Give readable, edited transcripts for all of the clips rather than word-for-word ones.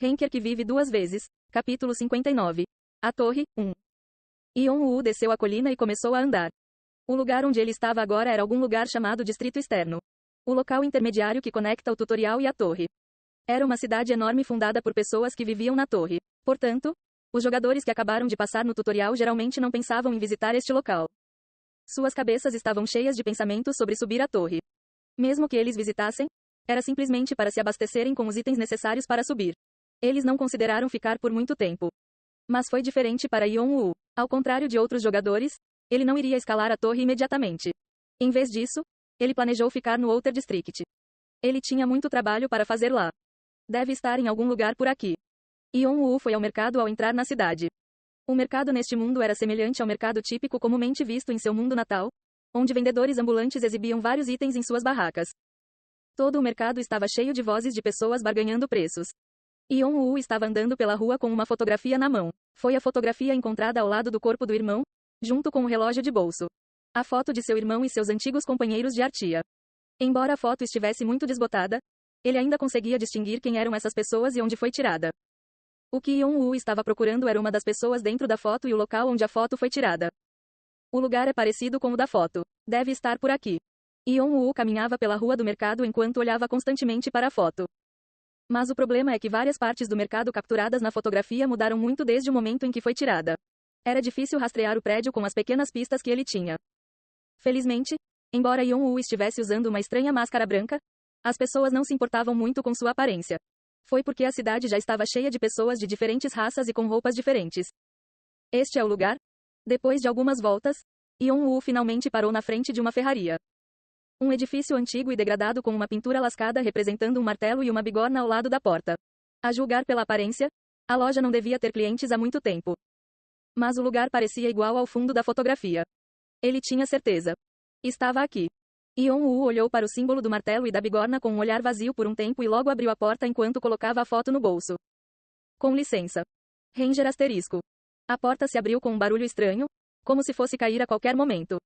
Henker que vive duas vezes. Capítulo 59. A Torre, 1. Yon-woo desceu a colina e começou a andar. O lugar onde ele estava agora era algum lugar chamado Distrito Externo. O local intermediário que conecta o tutorial e a torre. Era uma cidade enorme fundada por pessoas que viviam na torre. Portanto, os jogadores que acabaram de passar no tutorial geralmente não pensavam em visitar este local. Suas cabeças estavam cheias de pensamentos sobre subir a torre. Mesmo que eles visitassem, era simplesmente para se abastecerem com os itens necessários para subir. Eles não consideraram ficar por muito tempo. Mas foi diferente para Yon-woo. Ao contrário de outros jogadores, ele não iria escalar a torre imediatamente. Em vez disso, ele planejou ficar no Outer District. Ele tinha muito trabalho para fazer lá. Deve estar em algum lugar por aqui. Yon-woo foi ao mercado ao entrar na cidade. O mercado neste mundo era semelhante ao mercado típico comumente visto em seu mundo natal, onde vendedores ambulantes exibiam vários itens em suas barracas. Todo o mercado estava cheio de vozes de pessoas barganhando preços. Yon-woo estava andando pela rua com uma fotografia na mão. Foi a fotografia encontrada ao lado do corpo do irmão, junto com o relógio de bolso. A foto de seu irmão e seus antigos companheiros de artia. Embora a foto estivesse muito desbotada, ele ainda conseguia distinguir quem eram essas pessoas e onde foi tirada. O que Yon-woo estava procurando era uma das pessoas dentro da foto e o local onde a foto foi tirada. O lugar é parecido com o da foto. Deve estar por aqui. Yon-woo caminhava pela rua do mercado enquanto olhava constantemente para a foto. Mas o problema é que várias partes do mercado capturadas na fotografia mudaram muito desde o momento em que foi tirada. Era difícil rastrear o prédio com as pequenas pistas que ele tinha. Felizmente, embora Yon-woo estivesse usando uma estranha máscara branca, as pessoas não se importavam muito com sua aparência. Foi porque a cidade já estava cheia de pessoas de diferentes raças e com roupas diferentes. Este é o lugar? Depois de algumas voltas, Yon-woo finalmente parou na frente de uma ferraria. Um edifício antigo e degradado com uma pintura lascada representando um martelo e uma bigorna ao lado da porta. A julgar pela aparência, a loja não devia ter clientes há muito tempo. Mas o lugar parecia igual ao fundo da fotografia. Ele tinha certeza. Estava aqui. Yon-woo olhou para o símbolo do martelo e da bigorna com um olhar vazio por um tempo e logo abriu a porta enquanto colocava a foto no bolso. Com licença. Ranger asterisco. A porta se abriu com um barulho estranho, como se fosse cair a qualquer momento.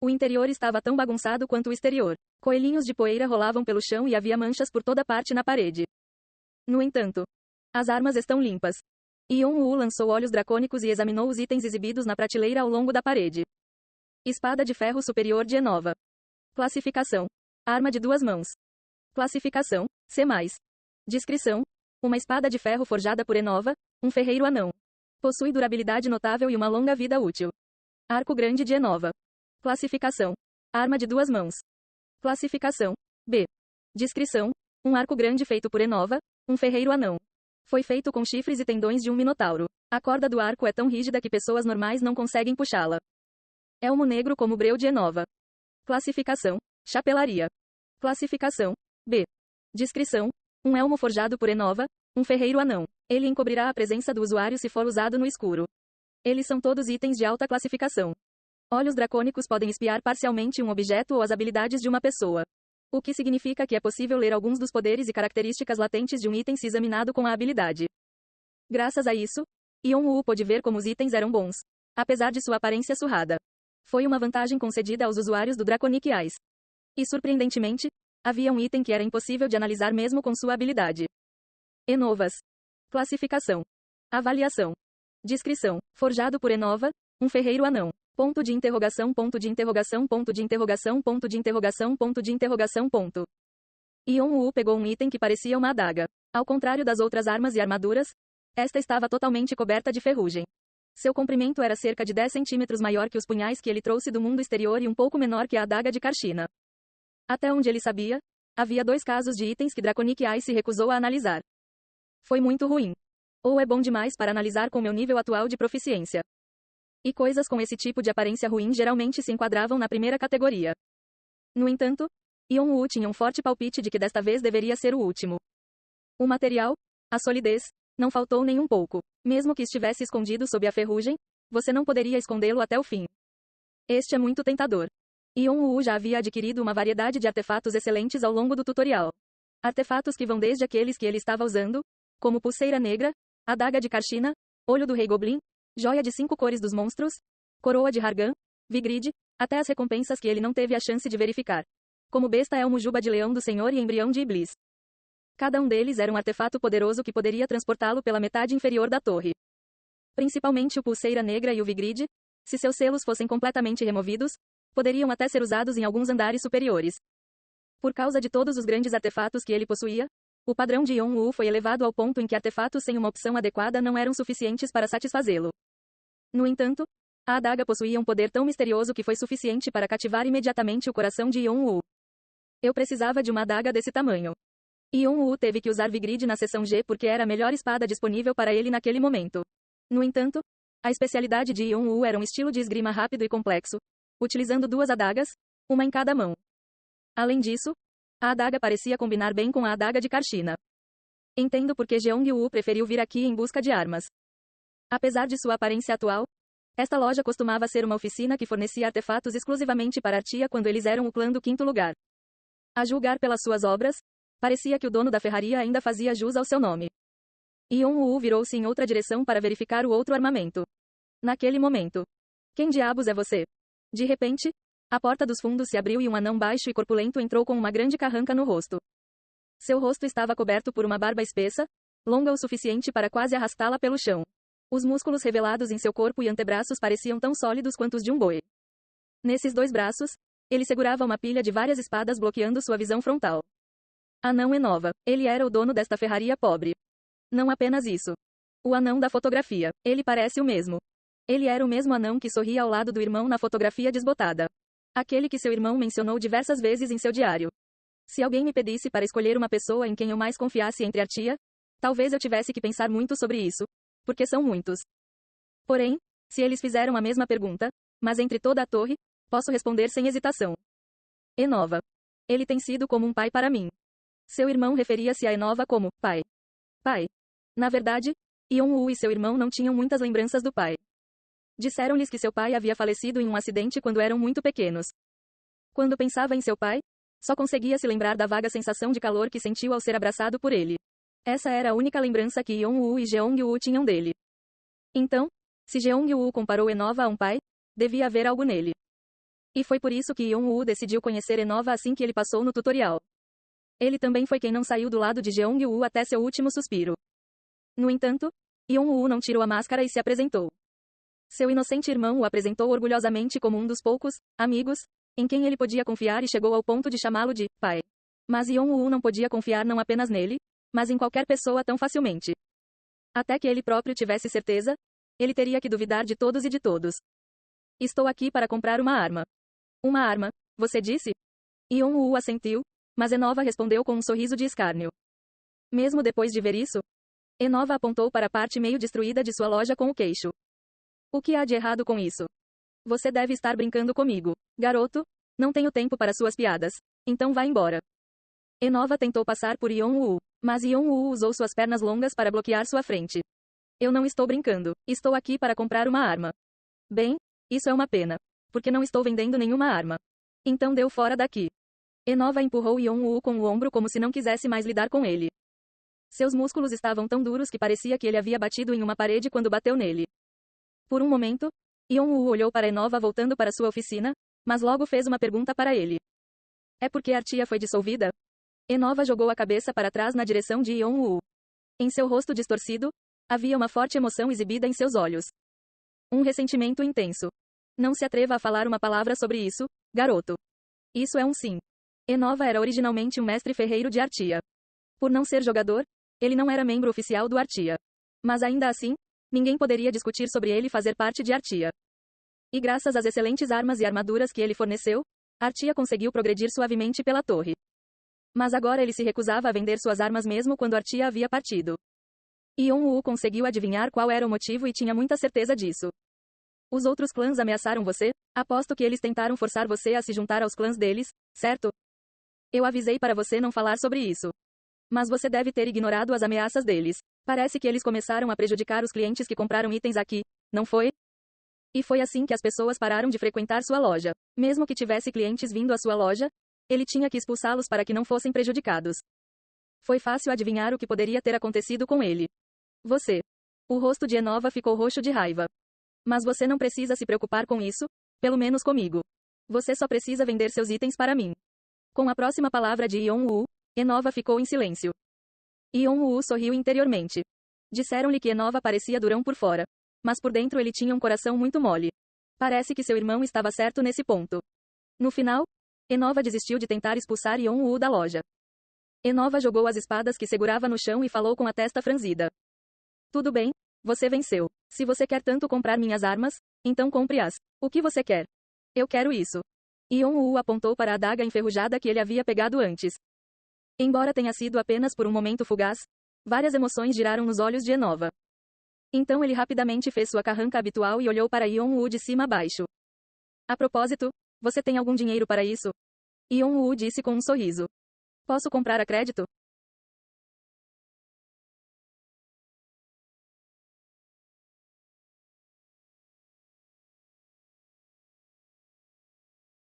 O interior estava tão bagunçado quanto o exterior. Coelhinhos de poeira rolavam pelo chão e havia manchas por toda parte na parede. No entanto, as armas estão limpas. Yon-woo lançou olhos dracônicos e examinou os itens exibidos na prateleira ao longo da parede. Espada de ferro superior de Enova. Classificação. Arma de duas mãos. Classificação. C+. Descrição. Uma espada de ferro forjada por Enova, um ferreiro anão. Possui durabilidade notável e uma longa vida útil. Arco grande de Enova. Classificação. Arma de duas mãos. Classificação. B. Descrição. Um arco grande feito por Enova, um ferreiro anão. Foi feito com chifres e tendões de um minotauro. A corda do arco é tão rígida que pessoas normais não conseguem puxá-la. Elmo negro como breu de Enova. Classificação. Chapelaria. Classificação. B. Descrição. Um elmo forjado por Enova, um ferreiro anão. Ele encobrirá a presença do usuário se for usado no escuro. Eles são todos itens de alta classificação. Olhos dracônicos podem espiar parcialmente um objeto ou as habilidades de uma pessoa. O que significa que é possível ler alguns dos poderes e características latentes de um item se examinado com a habilidade. Graças a isso, Yon-woo pôde ver como os itens eram bons, apesar de sua aparência surrada. Foi uma vantagem concedida aos usuários do Draconic Eyes. E surpreendentemente, havia um item que era impossível de analisar mesmo com sua habilidade. Enovas. Classificação. Avaliação. Descrição. Forjado por Enova, um ferreiro anão. Ponto de interrogação, ponto de interrogação, ponto de interrogação, ponto de interrogação, ponto de interrogação, ponto. Yon-woo pegou um item que parecia uma adaga. Ao contrário das outras armas e armaduras, esta estava totalmente coberta de ferrugem. Seu comprimento era cerca de 10 centímetros maior que os punhais que ele trouxe do mundo exterior e um pouco menor que a adaga de Karshina. Até onde ele sabia, havia 2 casos de itens que Draconic Eye se recusou a analisar. Foi muito ruim. Ou é bom demais para analisar com meu nível atual de proficiência. E coisas com esse tipo de aparência ruim geralmente se enquadravam na primeira categoria. No entanto, Yon-woo tinha um forte palpite de que desta vez deveria ser o último. O material, a solidez, não faltou nem um pouco. Mesmo que estivesse escondido sob a ferrugem, você não poderia escondê-lo até o fim. Este é muito tentador. Yon-woo já havia adquirido uma variedade de artefatos excelentes ao longo do tutorial. Artefatos que vão desde aqueles que ele estava usando, como pulseira negra, adaga de Karshina, olho do rei Goblin, joia de 5 cores dos monstros, coroa de Hargan, Vigrid, até as recompensas que ele não teve a chance de verificar. Como besta elmo juba de leão do senhor e embrião de Iblis. Cada um deles era um artefato poderoso que poderia transportá-lo pela metade inferior da torre. Principalmente o Pulseira Negra e o Vigrid, se seus selos fossem completamente removidos, poderiam até ser usados em alguns andares superiores. Por causa de todos os grandes artefatos que ele possuía, o padrão de Yon-Woo foi elevado ao ponto em que artefatos sem uma opção adequada não eram suficientes para satisfazê-lo. No entanto, a adaga possuía um poder tão misterioso que foi suficiente para cativar imediatamente o coração de Yon-Woo. Eu precisava de uma adaga desse tamanho. Yon-Woo teve que usar Vigrid na seção G porque era a melhor espada disponível para ele naquele momento. No entanto, a especialidade de Yon-Woo era um estilo de esgrima rápido e complexo, utilizando 2 adagas, uma em cada mão. Além disso, a adaga parecia combinar bem com a adaga de Karshina. Entendo por que Jeong-Woo preferiu vir aqui em busca de armas. Apesar de sua aparência atual, esta loja costumava ser uma oficina que fornecia artefatos exclusivamente para Artia quando eles eram o clã do 5º lugar. A julgar pelas suas obras, parecia que o dono da ferraria ainda fazia jus ao seu nome. Yon-Woo virou-se em outra direção para verificar o outro armamento. Naquele momento. Quem diabos é você? De repente, a porta dos fundos se abriu e um anão baixo e corpulento entrou com uma grande carranca no rosto. Seu rosto estava coberto por uma barba espessa, longa o suficiente para quase arrastá-la pelo chão. Os músculos revelados em seu corpo e antebraços pareciam tão sólidos quanto os de um boi. Nesses 2 braços, ele segurava uma pilha de várias espadas bloqueando sua visão frontal. Anão Enova. Ele era o dono desta ferraria pobre. Não apenas isso. O anão da fotografia. Ele parece o mesmo. Ele era o mesmo anão que sorria ao lado do irmão na fotografia desbotada. Aquele que seu irmão mencionou diversas vezes em seu diário. Se alguém me pedisse para escolher uma pessoa em quem eu mais confiasse entre Artia, talvez eu tivesse que pensar muito sobre isso, porque são muitos. Porém, se eles fizeram a mesma pergunta, mas entre toda a torre, posso responder sem hesitação. Enova. Ele tem sido como um pai para mim. Seu irmão referia-se a Enova como pai. Pai. Na verdade, Yon-Woo e seu irmão não tinham muitas lembranças do pai. Disseram-lhes que seu pai havia falecido em um acidente quando eram muito pequenos. Quando pensava em seu pai, só conseguia se lembrar da vaga sensação de calor que sentiu ao ser abraçado por ele. Essa era a única lembrança que Yon-Woo e Jeong-Woo tinham dele. Então, se Jeong-Woo comparou Enova a um pai, devia haver algo nele. E foi por isso que Yon-Woo decidiu conhecer Enova assim que ele passou no tutorial. Ele também foi quem não saiu do lado de Jeong-Woo até seu último suspiro. No entanto, Yon-Woo não tirou a máscara e se apresentou. Seu inocente irmão o apresentou orgulhosamente como um dos poucos amigos em quem ele podia confiar e chegou ao ponto de chamá-lo de pai. Mas Yon-Woo não podia confiar não apenas nele, mas em qualquer pessoa tão facilmente. Até que ele próprio tivesse certeza, ele teria que duvidar de todos e de todos. Estou aqui para comprar uma arma. Uma arma, você disse? Yon-Woo assentiu, mas Enova respondeu com um sorriso de escárnio. Mesmo depois de ver isso, Enova apontou para a parte meio destruída de sua loja com o queixo. O que há de errado com isso? Você deve estar brincando comigo, garoto. Não tenho tempo para suas piadas. Então vá embora. Enova tentou passar por Yon-Woo, mas Yon-Woo usou suas pernas longas para bloquear sua frente. Eu não estou brincando. Estou aqui para comprar uma arma. Bem, isso é uma pena, porque não estou vendendo nenhuma arma. Então deu fora daqui. Enova empurrou Yon-Woo com o ombro como se não quisesse mais lidar com ele. Seus músculos estavam tão duros que parecia que ele havia batido em uma parede quando bateu nele. Por um momento, Yon-Woo olhou para Enova voltando para sua oficina, mas logo fez uma pergunta para ele. É porque Artia foi dissolvida? Enova jogou a cabeça para trás na direção de Yon-Woo. Em seu rosto distorcido, havia uma forte emoção exibida em seus olhos. Um ressentimento intenso. Não se atreva a falar uma palavra sobre isso, garoto. Isso é um sim. Enova era originalmente um mestre ferreiro de Artia. Por não ser jogador, ele não era membro oficial do Artia. Mas ainda assim, ninguém poderia discutir sobre ele fazer parte de Artia. E graças às excelentes armas e armaduras que ele forneceu, Artia conseguiu progredir suavemente pela torre. Mas agora ele se recusava a vender suas armas mesmo quando Artia havia partido. Yon-Woo conseguiu adivinhar qual era o motivo e tinha muita certeza disso. Os outros clãs ameaçaram você? Aposto que eles tentaram forçar você a se juntar aos clãs deles, certo? Eu avisei para você não falar sobre isso. Mas você deve ter ignorado as ameaças deles. Parece que eles começaram a prejudicar os clientes que compraram itens aqui, não foi? E foi assim que as pessoas pararam de frequentar sua loja. Mesmo que tivesse clientes vindo à sua loja, ele tinha que expulsá-los para que não fossem prejudicados. Foi fácil adivinhar o que poderia ter acontecido com ele. Você. O rosto de Enova ficou roxo de raiva. Mas você não precisa se preocupar com isso, pelo menos comigo. Você só precisa vender seus itens para mim. Com a próxima palavra de Yon-Woo, Enova ficou em silêncio. Yeon-woo sorriu interiormente. Disseram-lhe que Enova parecia durão por fora. Mas por dentro ele tinha um coração muito mole. Parece que seu irmão estava certo nesse ponto. No final, Enova desistiu de tentar expulsar Yeon-woo da loja. Enova jogou as espadas que segurava no chão e falou com a testa franzida. Tudo bem, você venceu. Se você quer tanto comprar minhas armas, então compre-as. O que você quer? Eu quero isso. Yeon-woo apontou para a adaga enferrujada que ele havia pegado antes. Embora tenha sido apenas por um momento fugaz, várias emoções giraram nos olhos de Enova. Então ele rapidamente fez sua carranca habitual e olhou para Yeon-woo de cima a baixo. A propósito, você tem algum dinheiro para isso? Yeon-woo disse com um sorriso. Posso comprar a crédito?